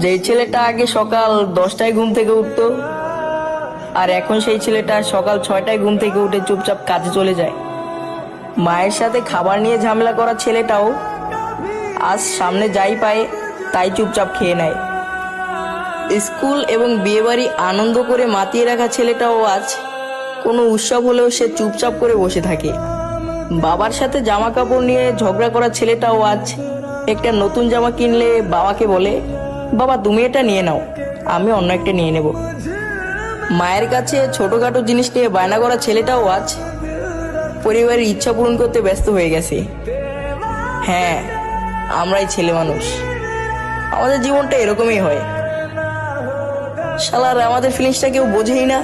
যেই ছেলেটা আগে সকাল 10টায় ঘুম থেকে উঠতো, আর এখন সেই ছেলেটা সকাল 6টায় ঘুম থেকে উঠে চুপচাপ কাজে চলে যায়। মায়ের সাথে খাবার নিয়ে ঝামেলা করা ছেলেটাও আজ সামনে যাই পায় তাই চুপচাপ খেয়ে নেয়। স্কুল এবং বিয়েবাড়ি আনন্দ করে মাতিয়ে রাখা ছেলেটাও আজ কোনো উৎসব হলেও সে চুপচাপ করে বসে থাকে। বাবার সাথে জামা কাপড় নিয়ে ঝগড়া করা ছেলেটাও আজ একটা নতুন জামা কিনলে বাবাকে বলে, বাবা তুমি এটা নিয়ে নাও, আমি অন্য একটা নিয়ে নেব। মায়ের কাছে ছোটখাটো জিনিস নিয়ে বায়না করা ছেলেটাও আজ পরিবারের ইচ্ছা পূরণ করতে ব্যস্ত হয়ে গেছে। হ্যাঁ, আমরাই ছেলে মানুষ, আমাদের জীবনটা এরকমই হয়। শালার আমাদের ফিলিংসটা কেউ বোঝেই না।